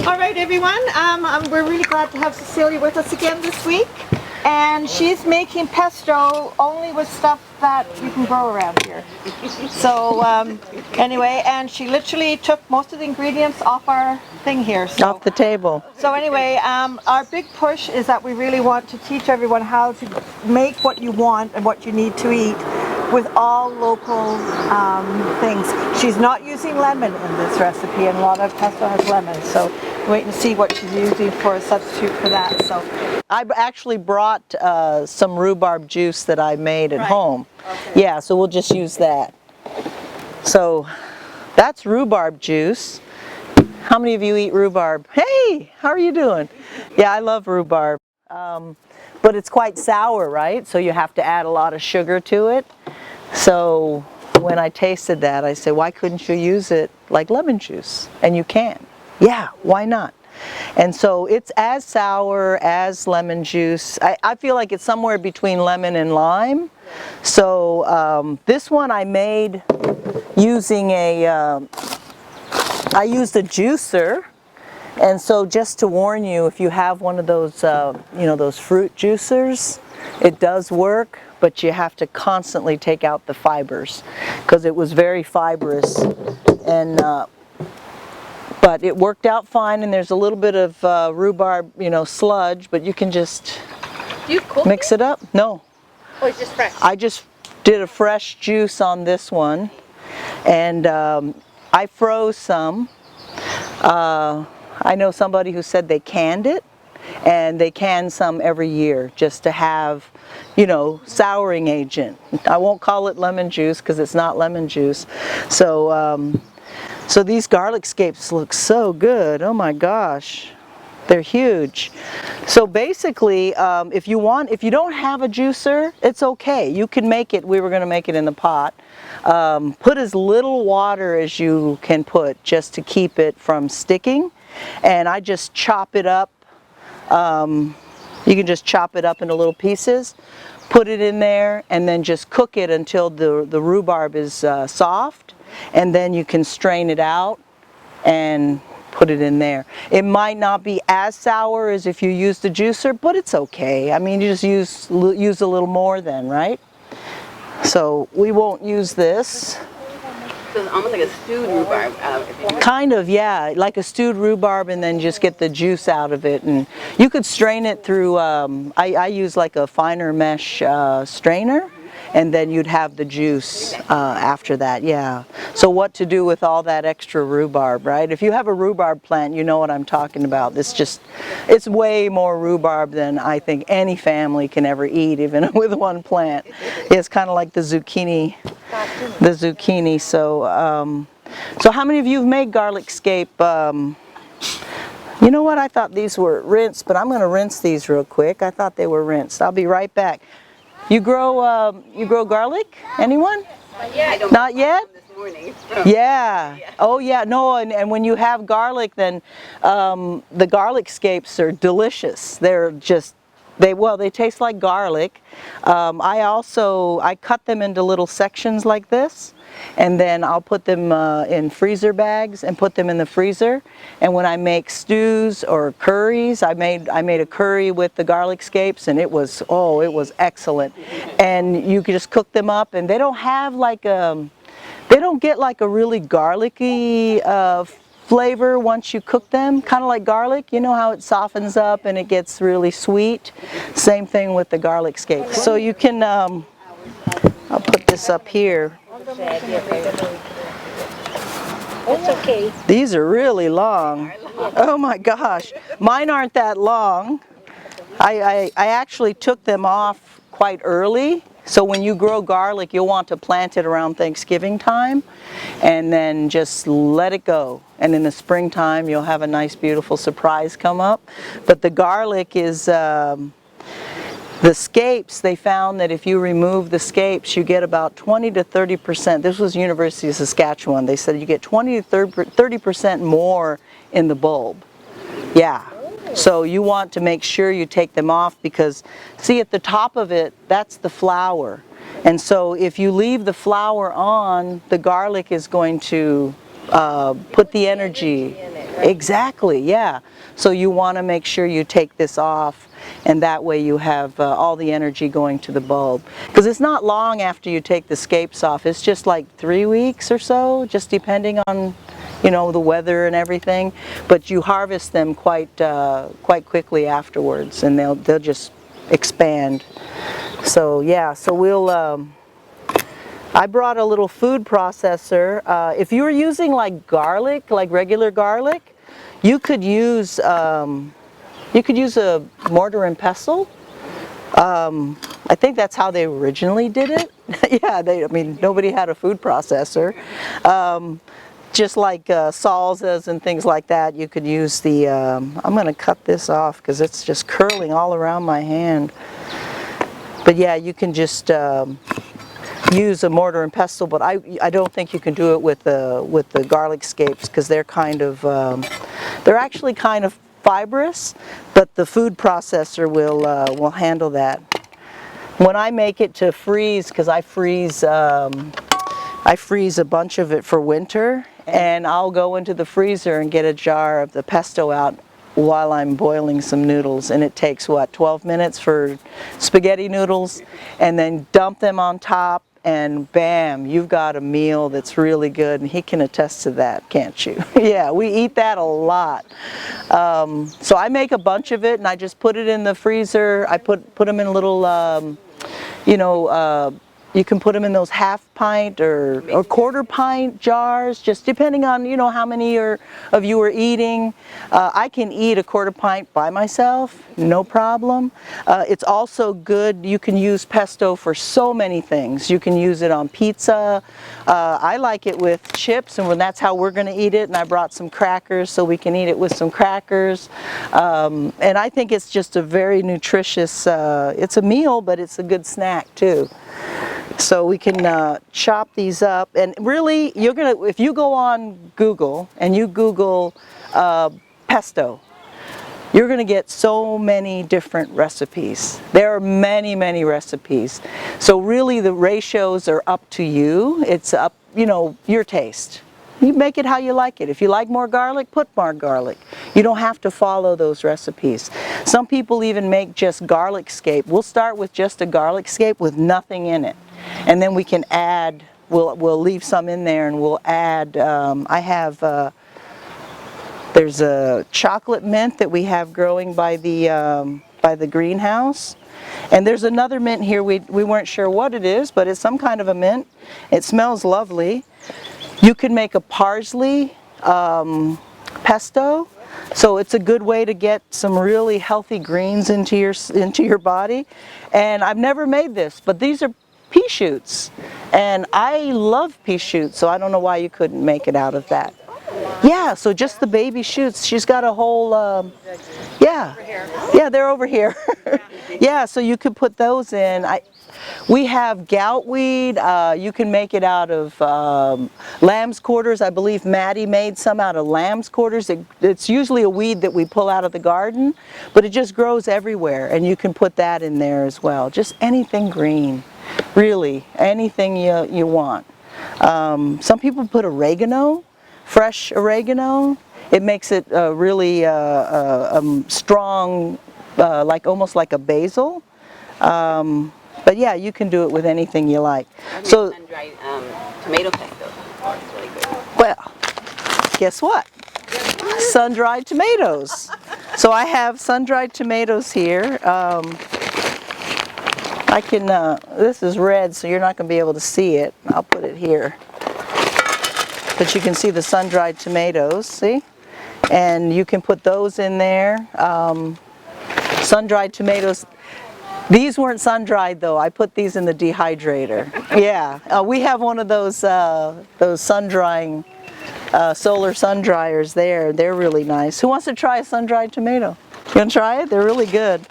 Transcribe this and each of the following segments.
All right, everyone. We're really glad to have Cecilia with us again this week. And she's making pesto only with stuff that you can grow around here. So anyway, and she literally took most of the ingredients off our thing here. So, off the table. So anyway, our big push is that we really want to teach everyone how to make what you want and what you need to eat with all local things. She's not using lemon in this recipe, and a lot of pesto has lemon. So wait and see what she's using for a substitute for that. So I actually brought some rhubarb juice that I made at home. Okay. Yeah, so we'll just use that. So that's rhubarb juice. How many of you eat rhubarb? Hey, how are you doing? Yeah, I love rhubarb. But it's quite sour, right? So you have to add a lot of sugar to it. So when I tasted that, I said, why couldn't you use it like lemon juice? And you can. Yeah, why not? And so it's as sour as lemon juice. I feel like it's somewhere between lemon and lime. So this one I made using I used a juicer. And so just to warn you, if you have one of those, those fruit juicers, it does work, but you have to constantly take out the fibers because it was very fibrous. And but it worked out fine, and there's a little bit of rhubarb, sludge, but you can just mix it up. No. Oh, it's just fresh. I just did a fresh juice on this one, and I froze some. I know somebody who said they canned it, and they can some every year just to have, souring agent. I won't call it lemon juice because it's not lemon juice. So, so these garlic scapes look so good. Oh my gosh, they're huge. So basically, if you don't have a juicer, it's okay. You can make it. We were going to make it in the pot. Put as little water as you can put just to keep it from sticking. And I just chop it up. You can just chop it up into little pieces, put it in there, and then just cook it until the rhubarb is soft. And then you can strain it out and put it in there. It might not be as sour as if you use the juicer, but it's okay. I mean, you just use a little more then, right? So we won't use this. So it's almost like a stewed rhubarb. Kind of, yeah, like a stewed rhubarb, and then just get the juice out of it. And you could strain it through, I use like a finer mesh strainer, and then you'd have the juice after that, yeah. So what to do with all that extra rhubarb, right? If you have a rhubarb plant, you know what I'm talking about. It's way more rhubarb than I think any family can ever eat, even with one plant. It's kind of like the zucchini. So, so how many of you have made garlic scape? You know what? I thought these were rinsed, but I'm going to rinse these real quick. I thought they were rinsed. I'll be right back. You grow garlic? Anyone? Not yet? This morning. Yeah. Oh yeah. No. And when you have garlic, then the garlic scapes are delicious. They're just. They taste like garlic. I cut them into little sections like this, and then I'll put them in freezer bags and put them in the freezer. And when I make stews or curries, I made a curry with the garlic scapes, and it was excellent. And you can just cook them up, and they don't get like a really garlicky flavor once you cook them, kind of like garlic. You know how it softens up and it gets really sweet? Same thing with the garlic scapes. So you can, I'll put this up here. It's okay. These are really long. Oh my gosh. Mine aren't that long. I actually took them off quite early. So when you grow garlic, you'll want to plant it around Thanksgiving time and then just let it go. And in the springtime, you'll have a nice, beautiful surprise come up. But the garlic is, the scapes, they found that if you remove the scapes, you get about 20 to 30%. This was University of Saskatchewan. They said you get 20 to 30% more in the bulb. Yeah. So you want to make sure you take them off because, see, at the top of it, that's the flower. And so if you leave the flower on, the garlic is going to put the energy right? Exactly, yeah. So you want to make sure you take this off, and that way you have all the energy going to the bulb. Because it's not long after you take the scapes off. It's just like 3 weeks or so, just depending on, you know, the weather and everything. But you harvest them quite quickly afterwards, and they'll just expand. So yeah, so we'll. I brought a little food processor. If you were using like garlic, like regular garlic, you could use a mortar and pestle. I think that's how they originally did it. Yeah, I mean, nobody had a food processor. Just like salsas and things like that, you could use the, I'm going to cut this off because it's just curling all around my hand. But yeah, you can just use a mortar and pestle, but I don't think you can do it with the garlic scapes because they're kind of, they're actually kind of fibrous, but the food processor will handle that. When I make it to freeze, because I freeze a bunch of it for winter, and I'll go into the freezer and get a jar of the pesto out while I'm boiling some noodles, and it takes what, 12 minutes for spaghetti noodles, and then dump them on top, and bam, you've got a meal that's really good, and he can attest to that, can't you? Yeah, we eat that a lot. So I make a bunch of it, and I just put it in the freezer. I put them in little, you know, you can put them in those half-pint or quarter-pint jars, just depending on, you know, how many of you are eating. I can eat a quarter pint by myself, no problem. It's also good, you can use pesto for so many things. You can use it on pizza. I like it with chips, and that's how we're going to eat it, and I brought some crackers so we can eat it with some crackers. And I think it's just a very nutritious, it's a meal, but it's a good snack too. So we can chop these up, and really, you're gonna, if you go on Google and you Google pesto, you're gonna get so many different recipes. There are many, many recipes. So really, the ratios are up to you. It's up, you know, your taste. You make it how you like it. If you like more garlic, put more garlic. You don't have to follow those recipes. Some people even make just garlic scape. We'll start with just a garlic scape with nothing in it. And then we can add, we'll leave some in there, and we'll add, I have, there's a chocolate mint that we have growing by the greenhouse. And there's another mint here, we weren't sure what it is, but it's some kind of a mint. It smells lovely. You can make a parsley pesto, so it's a good way to get some really healthy greens into your body. And I've never made this, but these are pea shoots, and I love pea shoots, so I don't know why you couldn't make it out of that. Yeah, so just the baby shoots. She's got a whole, yeah, they're over here. Yeah, so you could put those in. We have gout weed. You can make it out of lamb's quarters. I believe Maddie made some out of lamb's quarters. It's usually a weed that we pull out of the garden, but it just grows everywhere, and you can put that in there as well. Just anything green, really, anything you want. Some people put oregano, fresh oregano. It makes it really strong, like almost like a basil. But yeah, you can do it with anything you like. So, sun-dried tomato pesto. It's really good. well, guess what? Sun-dried tomatoes. So I have sun-dried tomatoes here. I can, this is red, so you're not going to be able to see it. I'll put it here. But you can see the sun-dried tomatoes, see? And you can put those in there. Sun-dried tomatoes. These weren't sun-dried though. I put these in the dehydrator. Yeah, we have one of those sun-drying, solar sun dryers there. They're really nice. Who wants to try a sun-dried tomato? You want to try it? They're really good.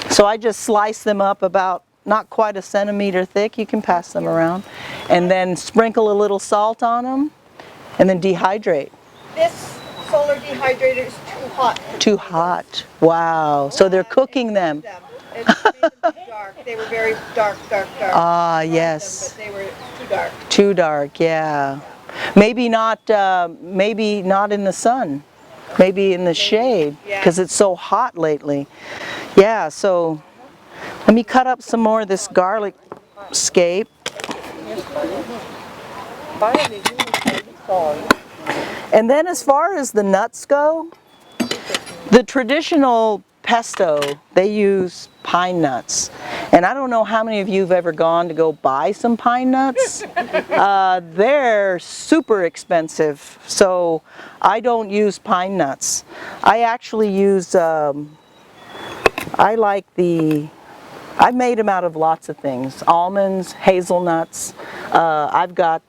So I just slice them up about not quite a centimeter thick. You can pass them around. And then sprinkle a little salt on them, and then dehydrate. This solar dehydrator is too hot. Too hot. Wow. So they're cooking them. It made them too dark. They were very dark. Ah, yes. But they were too dark. Too dark, yeah. Maybe not in the sun. Maybe in the shade, because it's so hot lately. Yeah, so let me cut up some more of this garlic scape. And then as far as the nuts go, the traditional pesto, they use pine nuts. And I don't know how many of you have ever gone to go buy some pine nuts. They're super expensive, so I don't use pine nuts. I actually use, I made them out of lots of things. Almonds, hazelnuts, I've got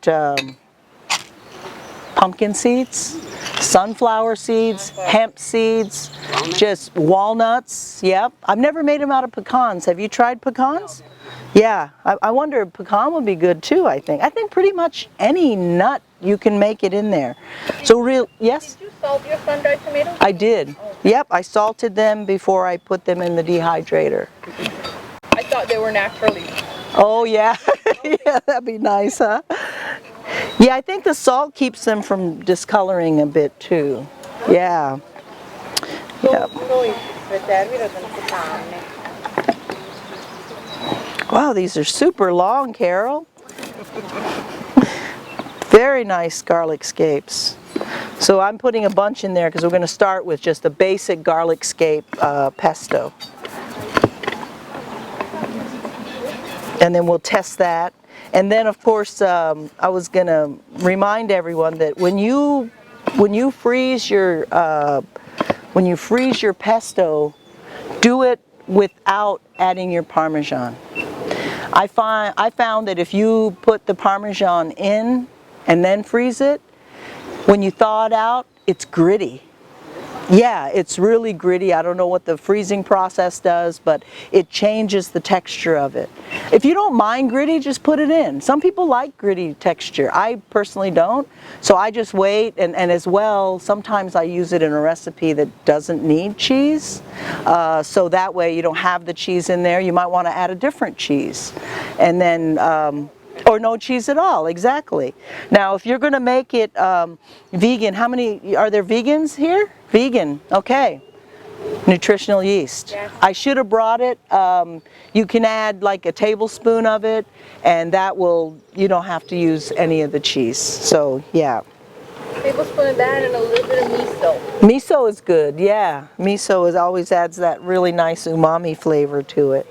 pumpkin seeds, sunflower seeds, hemp seeds, just walnuts. Yep. I've never made them out of pecans. Have you tried pecans? Yeah. I wonder if pecan would be good too, I think. I think pretty much any nut you can make it in there. So yes? Did you salt your sun-dried tomatoes? I did. Yep. I salted them before I put them in the dehydrator. I thought they were naturally. Oh yeah. Yeah, that'd be nice, huh? Yeah, I think the salt keeps them from discoloring a bit too. Yeah. Yep. Wow, these are super long, Carol. Very nice garlic scapes. So I'm putting a bunch in there because we're going to start with just a basic garlic scape pesto. And then we'll test that. And then of course I was going to remind everyone that when you freeze your pesto, do it without adding your Parmesan. I found that if you put the Parmesan in and then freeze it, when you thaw it out, it's gritty. Yeah, it's really gritty. I don't know what the freezing process does, but it changes the texture of it. If you don't mind gritty, just put it in. Some people like gritty texture. I personally don't, so I just wait, and as well, sometimes I use it in a recipe that doesn't need cheese, so that way you don't have the cheese in there. You might want to add a different cheese, and then or no cheese at all, exactly. Now if you're going to make it vegan, how many, are there vegans here? Vegan, okay. Nutritional yeast. Yes. I should have brought it. You can add like a tablespoon of it, and that will, you don't have to use any of the cheese. So yeah. Tablespoon of that and a little bit of miso. Miso is good, yeah. Miso always adds that really nice umami flavor to it.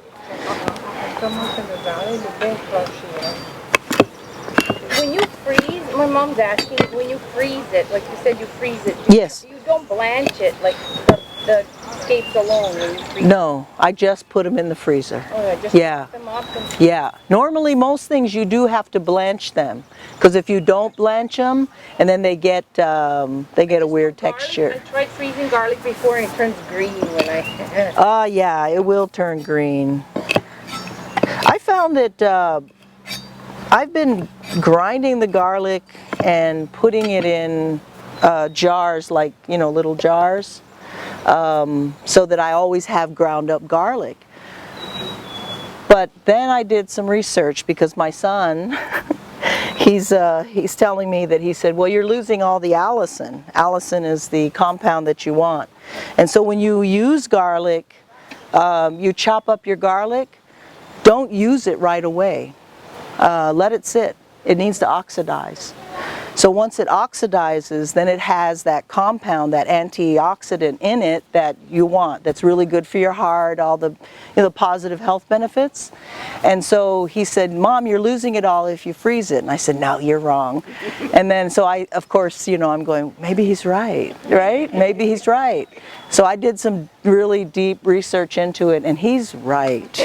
When you freeze, my mom's asking, when you freeze it, like you said you freeze it, Yes. you don't blanch it like the scapes alone when you freeze No, I just put them in the freezer. it. Oh, yeah, just Yeah. put them off and Yeah, normally most things you do have to blanch them, because if you don't blanch them, and then they get a weird texture. Garlic, I tried freezing garlic before and it turns green when I... Yeah, it will turn green. I found that I've been grinding the garlic and putting it in jars, like, you know, little jars, so that I always have ground up garlic. But then I did some research because my son, he's telling me that he said, well, you're losing all the allicin. Allicin is the compound that you want. And so when you use garlic, you chop up your garlic, don't use it right away. Let it sit. It needs to oxidize. So once it oxidizes, then it has that compound, that antioxidant in it that you want, that's really good for your heart, all the, you know, the positive health benefits. And so he said, Mom, you're losing it all if you freeze it. And I said, no, you're wrong. And then so I, of course, you know, I'm going, maybe he's right, right? Maybe he's right. So I did some really deep research into it, and he's right.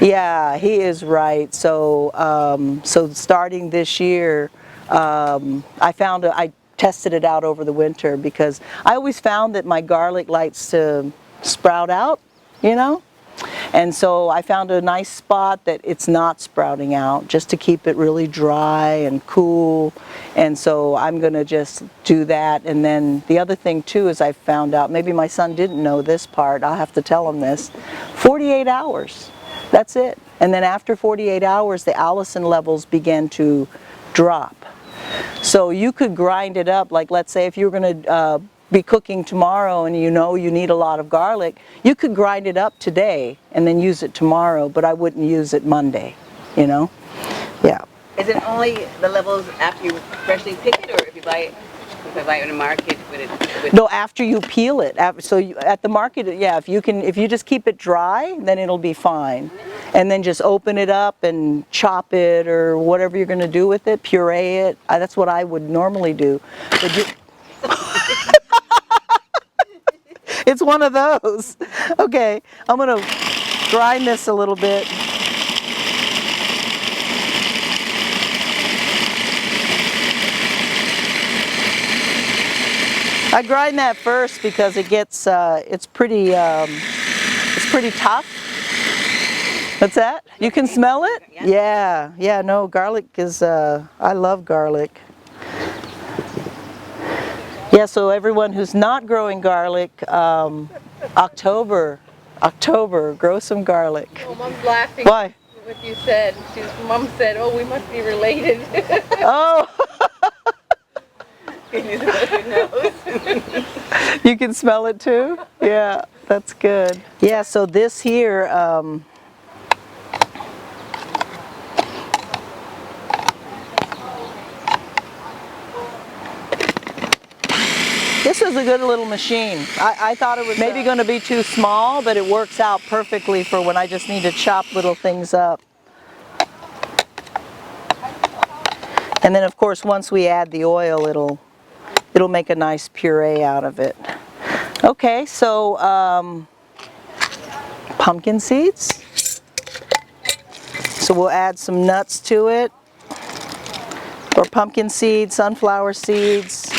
Yeah, he is right. So, so starting this year, I tested it out over the winter because I always found that my garlic likes to sprout out, you know? And so I found a nice spot that it's not sprouting out, just to keep it really dry and cool. And so I'm going to just do that. And then the other thing too is I found out, maybe my son didn't know this part, I'll have to tell him this, 48 hours, that's it. And then after 48 hours the allicin levels begin to drop. So So you could grind it up, like let's say if you were going to be cooking tomorrow and you know you need a lot of garlic, you could grind it up today and then use it tomorrow, but I wouldn't use it Monday, you know? Yeah. Is it only the levels after you freshly pick it, or if you buy it? If I buy it in the market, would it? No, after you peel it. So at the market, yeah, if you just keep it dry, then it'll be fine. And then just open it up and chop it or whatever you're going to do with it, puree it. That's what I would normally do. But it's one of those. Okay, I'm going to grind this a little bit. I grind that first because it gets, it's pretty tough. What's that? You can smell it? Yeah, yeah, no, garlic is, I love garlic. Yeah, so everyone who's not growing garlic, October, grow some garlic. Oh, Mom's laughing. Why? What you said. Mom said, "Oh, we must be related." Oh! You can smell it too? Yeah, that's good. Yeah, so this here, this is a good little machine. I thought it was maybe going to be too small, but it works out perfectly for when I just need to chop little things up. And then of course once we add the oil, it'll make a nice puree out of it. Okay, so pumpkin seeds. So we'll add some nuts to it, or pumpkin seeds, sunflower seeds.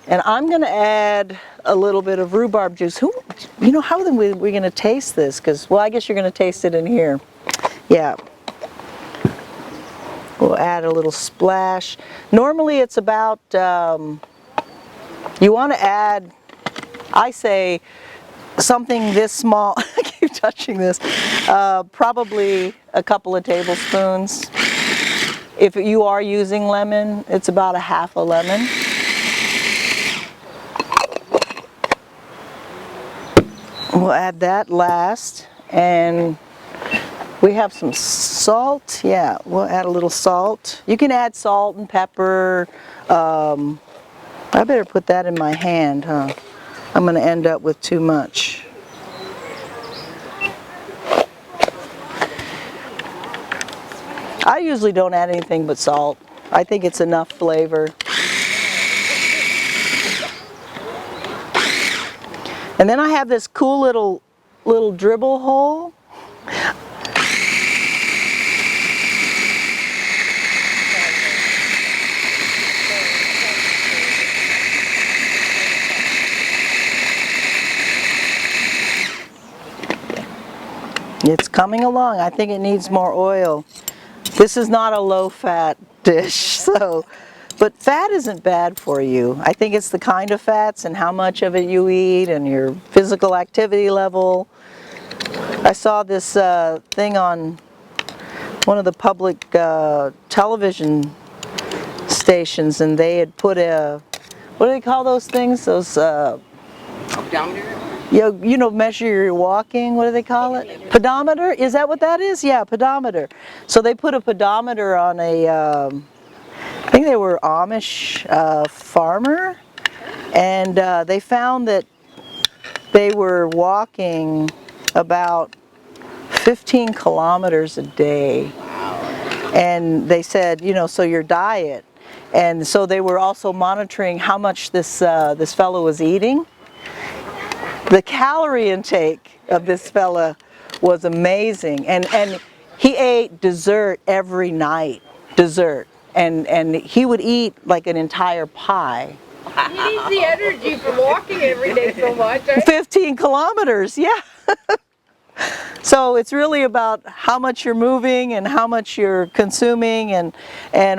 And I'm going to add a little bit of rhubarb juice. You know, how are we going to taste this? Because, well, I guess you're going to taste it in here. Yeah. We'll add a little splash. Normally it's about, you want to add, I say, something this small. I keep touching this. Probably a couple of tablespoons. If you are using lemon, it's about a half a lemon. We'll add that last, and we have some salt. Yeah, we'll add a little salt. You can add salt and pepper. I better put that in my hand, huh? I'm going to end up with too much. I usually don't add anything but salt. I think it's enough flavor. And then I have this cool little dribble hole. It's coming along. I think it needs more oil. This is not a low-fat dish, so, but fat isn't bad for you. I think it's the kind of fats and how much of it you eat and your physical activity level. I saw this thing on one of the public television stations, and they had put a, what do they call those things? Those Odometer? you know, measure your walking, what do they call it? Pedometer? Is that what that is? Yeah, pedometer. So they put a pedometer on a, I think they were Amish farmer, and they found that they were walking about 15 kilometers a day. And they said, you know, so your diet. And so they were also monitoring how much this fellow was eating. The calorie intake of this fella was amazing, and he ate dessert every night, dessert, and he would eat like an entire pie. He needs the energy from walking every day so much. Right? 15 kilometers, yeah. So it's really about how much you're moving and how much you're consuming, and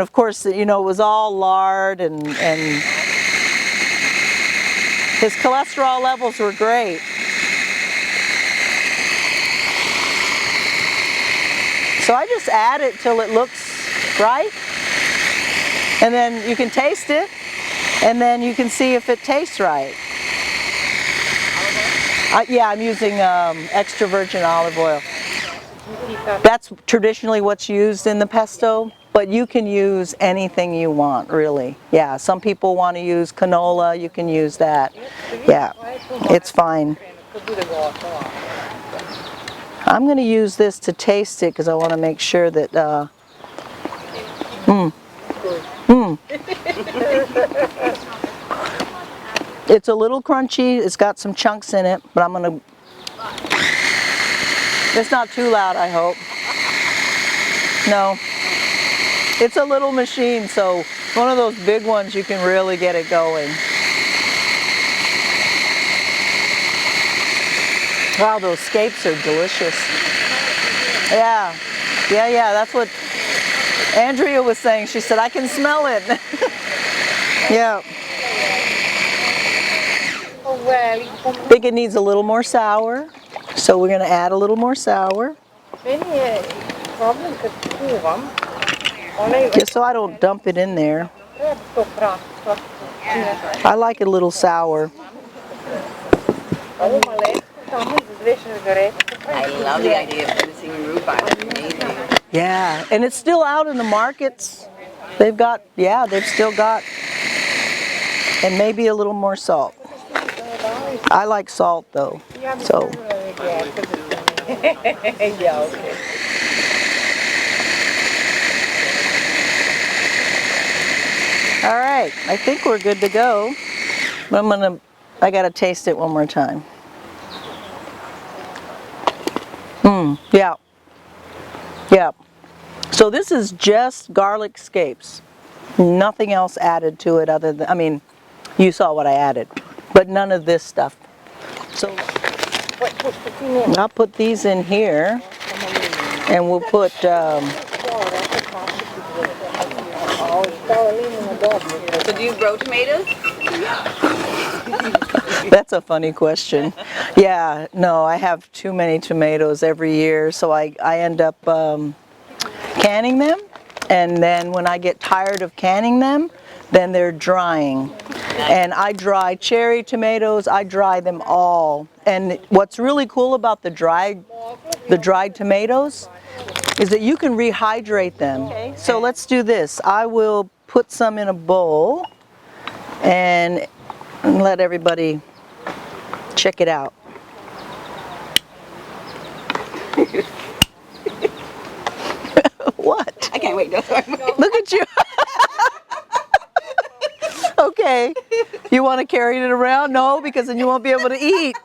of course, you know, it was all lard, and his cholesterol levels were great. So I just add it till it looks right. And then you can taste it. And then you can see if it tastes right. Yeah, I'm using extra virgin olive oil. That's traditionally what's used in the pesto, but you can use anything you want, really. Yeah, some people want to use canola, you can use that. Yeah, it's fine. I'm going to use this to taste it because I want to make sure that it's a little crunchy, it's got some chunks in it, but I'm going to... It's not too loud, I hope. No. It's a little machine, so one of those big ones you can really get it going. Wow, those scapes are delicious. Yeah, that's what Andrea was saying. She said, I can smell it. Yeah. I think it needs a little more sour, so we're going to add a little more sour. Just so I don't dump it in there. I like it a little sour. I love the idea of missing rhubarb. It's amazing. Yeah, and it's still out in the markets. They've got, they've still got, and maybe a little more salt. I like salt though, so. All right, I think we're good to go. But I gotta taste it one more time. Yeah. So this is just garlic scapes. Nothing else added to it other than, I mean, you saw what I added, but none of this stuff. So I'll put these in here, and we'll put, So do you grow tomatoes? That's a funny question. Yeah, no, I have too many tomatoes every year, so I end up canning them, and then when I get tired of canning them, then they're drying. And I dry cherry tomatoes, I dry them all. And what's really cool about the dried tomatoes is that you can rehydrate them. Okay. So let's do this. I will put some in a bowl and let everybody check it out. What? I can't wait. No, sorry. Look at you. Okay. You want to carry it around? No, because then you won't be able to eat.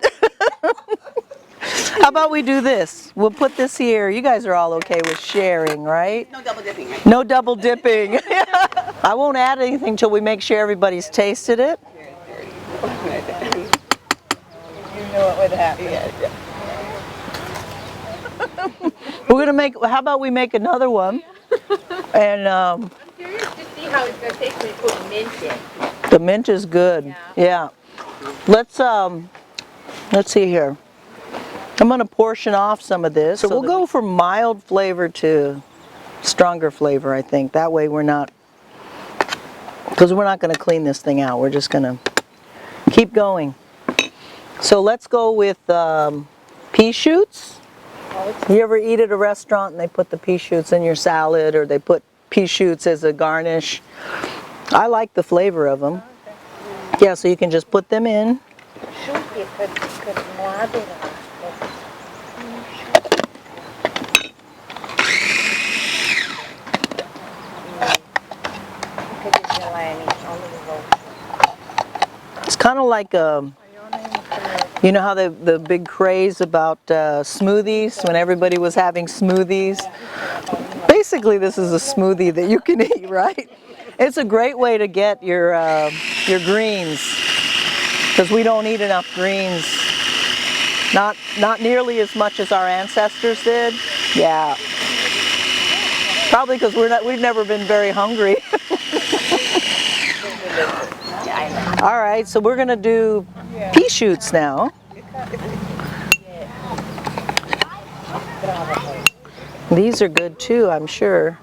How about we do this? We'll put this here. You guys are all okay with sharing, right? No double dipping, right? No double dipping. I won't add anything till we make sure everybody's tasted it. You know what would happen. Yeah. We're gonna make. How about we make another one? And I'm curious to see how it's going to taste when you put mint in. the mint is good. Yeah. Let's see here. I'm gonna portion off some of this. So we'll go from mild flavor to stronger flavor, I think. That way we're not, because we're not gonna clean this thing out. We're just gonna keep going. So let's go with pea shoots. You ever eat at a restaurant and they put the pea shoots in your salad, or they put pea shoots as a garnish? I like the flavor of them. Yeah, so you can just put them in. It's kind of like you know how the big craze about smoothies, when everybody was having smoothies? Basically, this is a smoothie that you can eat, right? It's a great way to get your greens, because we don't eat enough greens. Not nearly as much as our ancestors did. Yeah. Probably because we've never been very hungry. All right, so we're gonna do pea shoots now. These are good too, I'm sure.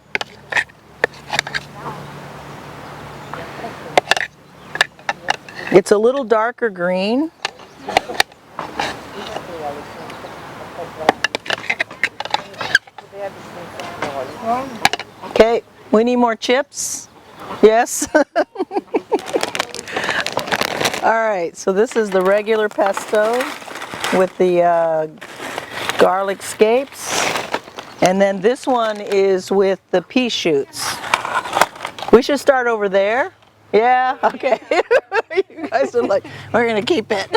It's a little darker green. Okay, we need more chips. Yes. All right, so this is the regular pesto with the garlic scapes. And then this one is with the pea shoots. We should start over there. Yeah, okay. You guys are like, we're gonna keep it.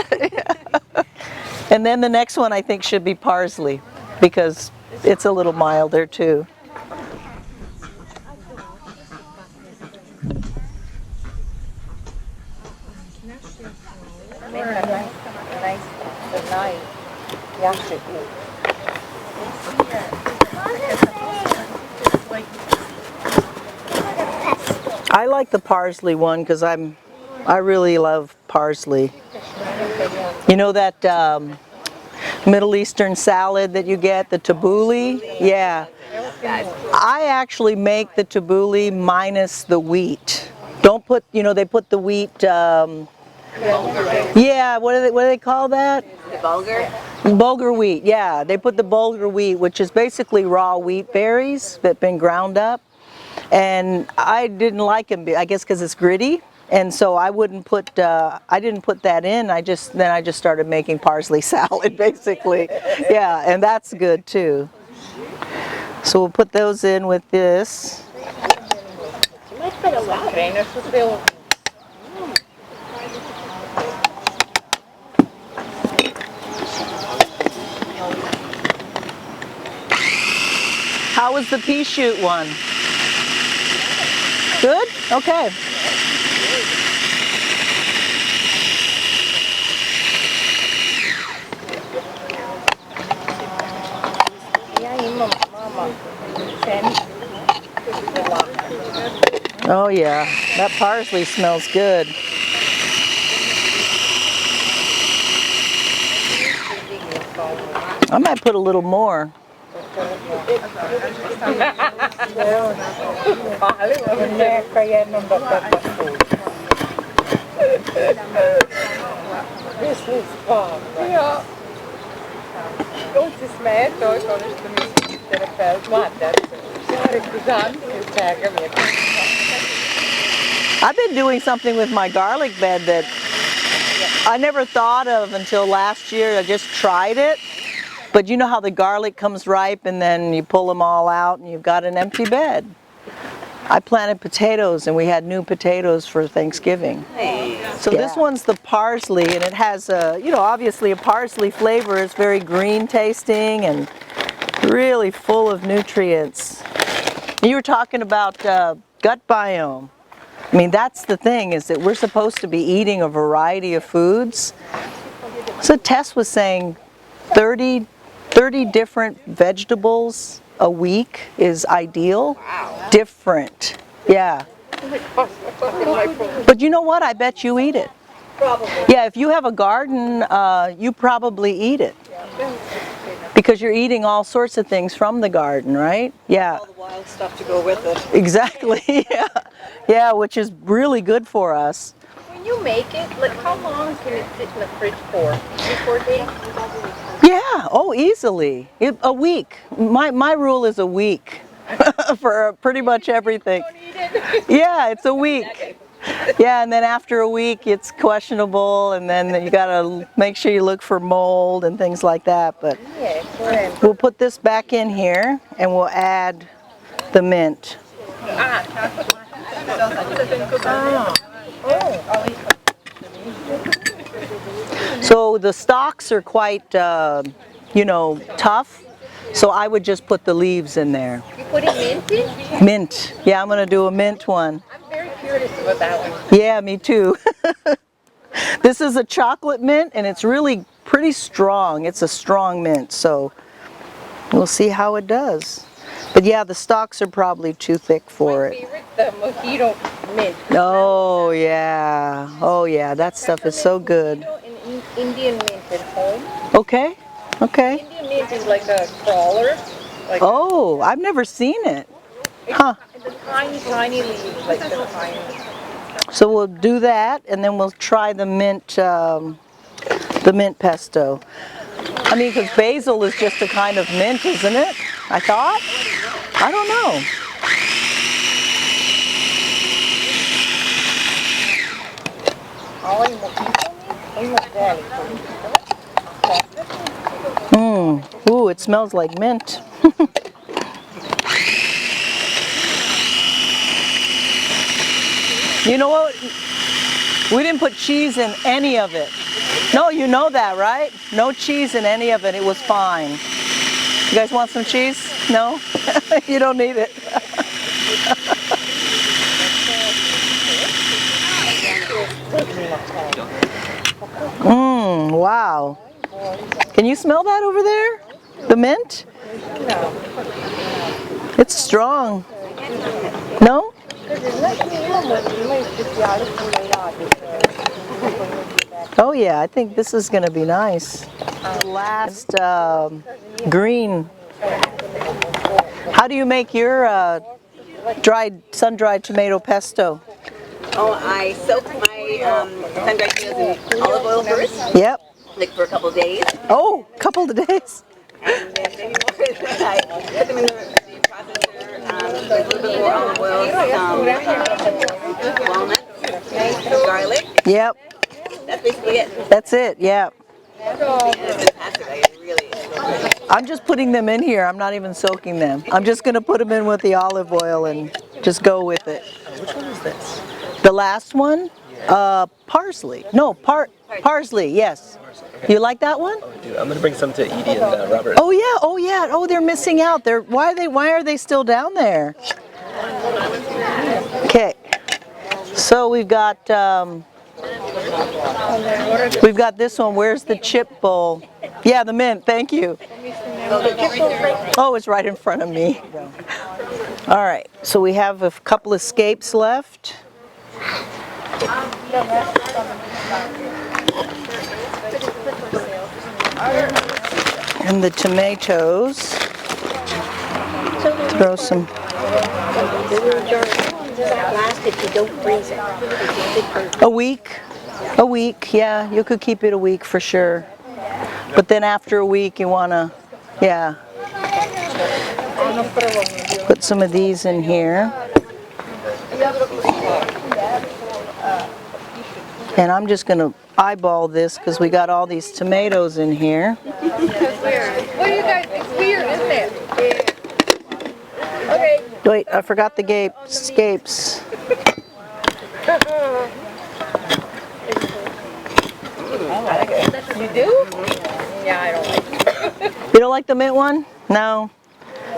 And then the next one I think should be parsley because it's a little milder too. I like the parsley one because I really love parsley. You know that Middle Eastern salad that you get, the tabbouleh? Yeah. I actually make the tabbouleh minus the wheat. Don't put, you know, they put the wheat, yeah, what do they call that? The bulgur? Bulgur wheat, yeah. They put the bulgur wheat, which is basically raw wheat berries that have been ground up. And I didn't like them, I guess because it's gritty. And so I wouldn't put, I didn't put that in. Then I just started making parsley salad, basically. Yeah, and that's good too. So we'll put those in with this. How was the pea shoot one? Good? Okay. Oh yeah, that parsley smells good. I might put a little more. I've been doing something with my garlic bed that I never thought of until last year. I just tried it. But you know how the garlic comes ripe and then you pull them all out and you've got an empty bed. I planted potatoes and we had new potatoes for Thanksgiving. So this one's the parsley and it has a, you know, obviously a parsley flavor. It's very green tasting and really full of nutrients. You were talking about gut biome. I mean, that's the thing, is that we're supposed to be eating a variety of foods. So Tess was saying 30 different vegetables a week is ideal. Wow. Different. Yeah. But you know what? I bet you eat it. Probably. Yeah, if you have a garden, you probably eat it. Because you're eating all sorts of things from the garden, right? Yeah. All the wild stuff to go with it. Exactly. Yeah. Yeah, which is really good for us. When you make it, like how long can it sit in the fridge for? 3-4 days? Yeah, oh, easily. A week. My rule is a week for pretty much everything. Don't eat it. Yeah, it's a week. Yeah, and then after a week it's questionable, and then you gotta make sure you look for mold and things like that. But we'll put this back in here and we'll add the mint. So the stalks are quite, you know, tough. So I would just put the leaves in there. You putting mint in? Mint. Yeah, I'm going to do a mint one. I'm very curious about that one. Yeah, me too. This is a chocolate mint and it's really pretty strong. It's a strong mint, so we'll see how it does. But yeah, the stalks are probably too thick for My it. favorite, the mojito mint. Oh yeah. Oh yeah, that stuff is so good. An Indian mint at home. Okay. Okay. Indian mint is like a crawler, Like Oh, I've never seen it. Huh. the tiny, tiny leaves, like the tiny. So we'll do that, and then we'll try the mint pesto. I mean, because basil is just a kind of mint, isn't it? I thought. I don't know. Ooh, it smells like mint. You know what? We didn't put cheese in any of it. No, you know that, right? No cheese in any of it. It was fine. You guys want some cheese? No? You don't need it. Wow. Can you smell that over there? The mint? It's strong. No? Oh yeah, I think this is going to be nice. Last green. How do you make your sun-dried tomato pesto? Oh, I soak my sun-dried tomatoes in olive oil first, Yep. like for a couple of days. Oh, couple of days. And then I put them in the processor with a little bit more olive oil, some walnuts, garlic. Yep. That's basically it. That's it. Yep. It's fantastic. I really enjoy it. I'm just putting them in here. I'm not even soaking them. I'm just going to put them in with the olive oil and just go with it. Which one is this? The last one? Parsley. No, parsley, yes. You like that one? Oh, dude, I'm gonna bring some to Edie and Robert. Oh yeah, oh yeah. Oh, they're missing out. Why are they still down there? Okay. So we've got this one. Where's the chip bowl? Yeah, the mint. Thank you. Oh, it's right in front of me. All right. So we have a couple escapes left. And the tomatoes. Throw some. Last if you don't freeze it. A week. A week, yeah. You could keep it a week for sure. But then after a week you want to, yeah. Put some of these in here. And I'm just going to eyeball this because we got all these tomatoes in here. Well, you guys, it's weird, isn't it? Okay. Wait, I forgot the scapes. You do? Yeah, I don't like it. You don't like the mint one? No?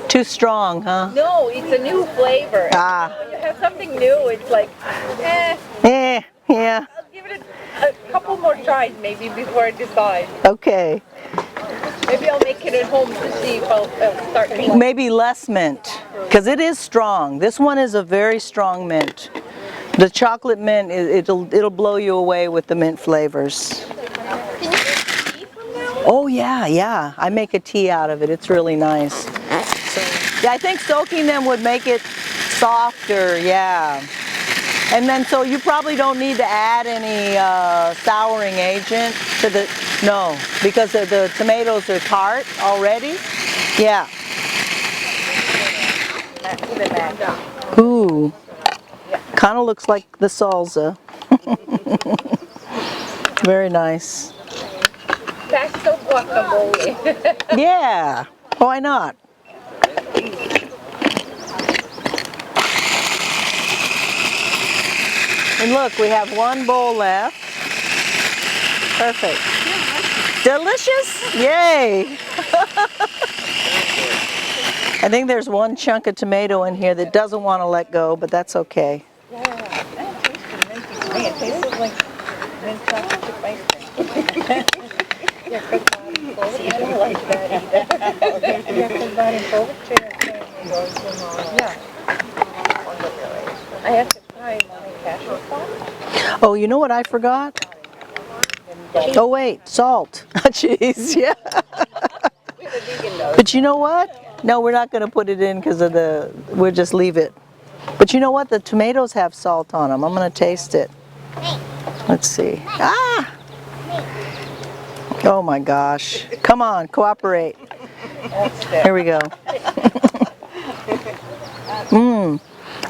Too strong, huh? No, it's a new flavor. Ah. When you have something new, it's like, eh. Yeah. I'll give it a couple more tries maybe before I decide. Okay. Maybe I'll make it at home to see if I'll start eating. Maybe less mint, because it is strong. This one is a very strong mint. The chocolate mint, it'll blow you away with the mint flavors. Can you make tea from that? Oh yeah. I make a tea out of it. It's really nice. So, yeah, I think soaking them would make it softer. Yeah. And then so you probably don't need to add any souring agent to the, no, because the tomatoes are tart already. Yeah. Ooh, kind of looks like the salsa. Very nice. Pesto guacamole. Yeah, why not? And look, we have one bowl left. Perfect. Delicious? Yay! I think there's one chunk of tomato in here that doesn't want to let go, but that's okay. It tastes like mint chocolate chip ice cream. I don't like that either. I have to try my cashew sauce. Oh, you know what I forgot? Oh wait, salt. Jeez, yeah. But you know what? No, we're not going to put it in because of we'll just leave it. But you know what? The tomatoes have salt on them. I'm going to taste it. Let's see. Ah! Oh my gosh. Come on, cooperate. Here we go.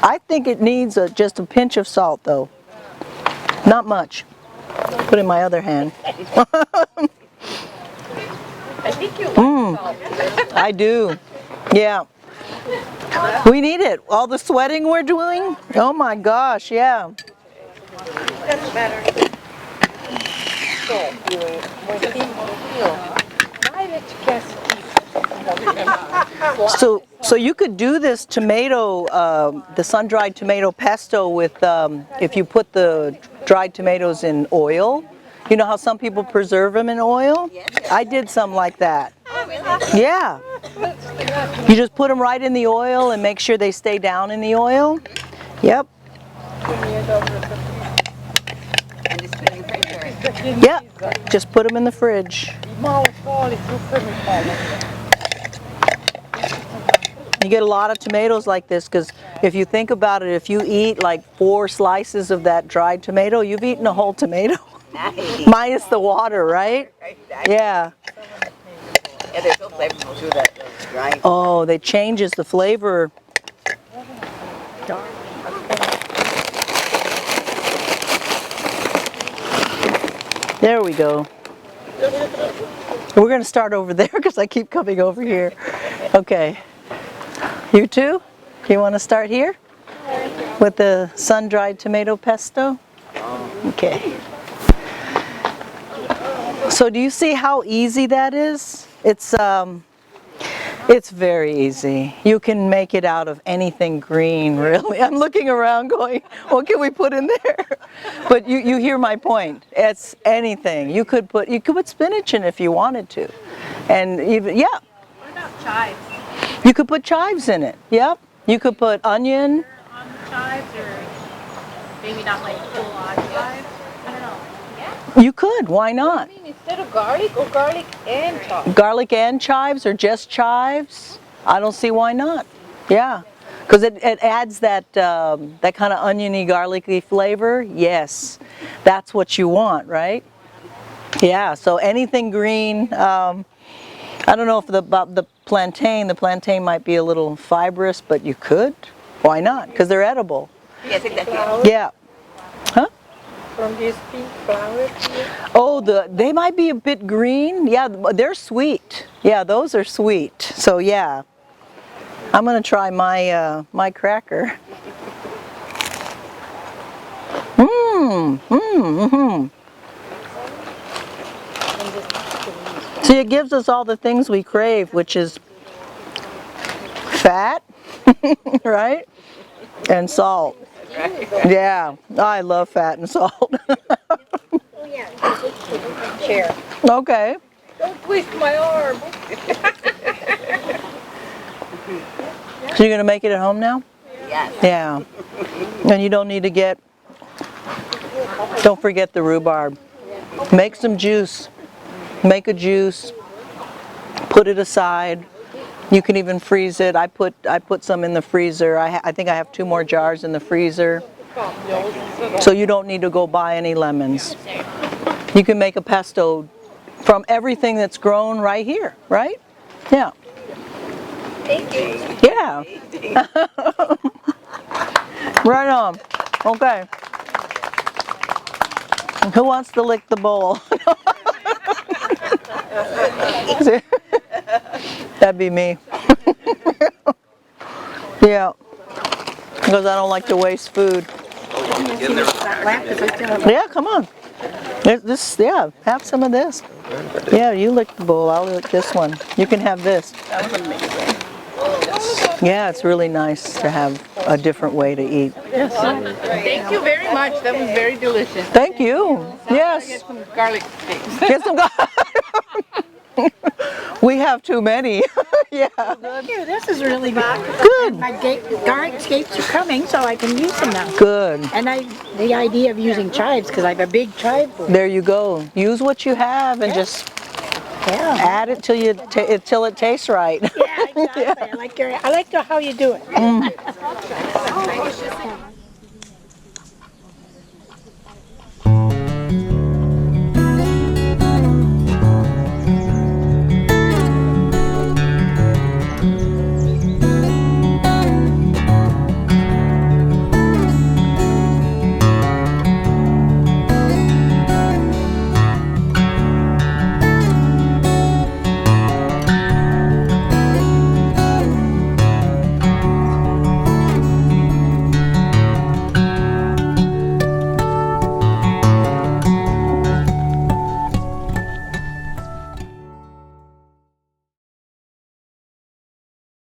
I think it needs just a pinch of salt though. Not much. Put it in my other hand. I think you like salt. I do. Yeah. We need it. All the sweating we're doing. Oh my gosh, yeah. That's better. Why did you guess? So you could do this tomato, the sun-dried tomato pesto with, if you put the dried tomatoes in oil. You know how some people preserve them in oil? I did some like that. Yeah. You just put them right in the oil and make sure they stay down in the oil. Yep. And just put it in the freezer. Yep. Just put them in the fridge. You get a lot of tomatoes like this because if you think about it, if you eat like 4 slices of that dried tomato, you've eaten a whole tomato. Nice. Minus the water, right? Yeah. Yeah, they're so flavorful too, that dry. Oh, that changes the flavor. There we go. We're going to start over there because I keep coming over here. Okay. You too? You want to start here? With the sun-dried tomato pesto? Okay. So do you see how easy that is? It's very easy. You can make it out of anything green, really. I'm looking around going, what can we put in there? But you hear my point. It's anything. You could put spinach in if you wanted to. And even, yeah. What about chives? You could put chives in it. Yep. You could put onion. On the chives, or maybe not like full on chives? I don't know. Yeah. You could. Why not? I mean, instead of garlic, or garlic and chives? Garlic and chives or just chives? I don't see why not. Yeah. Because it adds that that kind of oniony, garlicky flavor. Yes. That's what you want, right? Yeah. So anything green. I don't know if about the plantain might be a little fibrous, but you could. Why not? Because they're edible. Yes, exactly. Yeah. Huh? From these pink flowers here? Oh, they might be a bit green. Yeah, they're sweet. Yeah, those are sweet. So yeah, I'm gonna try my my cracker. See, it gives us all the things we crave, which is fat, right? And salt. Yeah, I love fat and salt. Oh, yeah. Chair. Okay. Don't twist my arm. So you're gonna make it at home now? Yes. Yeah. And you don't need to don't forget the rhubarb. Make some juice. Make a juice. Put it aside. You can even freeze it. I put some in the freezer. I think I have 2 more jars in the freezer. So you don't need to go buy any lemons. You can make a pesto from everything that's grown right here, right? Yeah. Thank you. Yeah. Right on. Okay. Who wants to lick the bowl? That'd be me. Yeah. Because I don't like to waste food. Yeah, come on. Yeah, have some of this. Yeah, you lick the bowl. I'll lick this one. You can have this. Yeah, it's really nice to have a different way to eat. Thank you very much. That was very delicious. Thank you. Yes. Get some garlic sticks. Get some We have too many. Yeah. Thank you. This is really good. Good. My garlic scapes are coming, so I can use them now. Good. And the idea of using chives, because I have a big chive bowl. There you go. Use what you have and just Yeah. Add it till till it tastes right. Yeah, exactly. I like how you do it.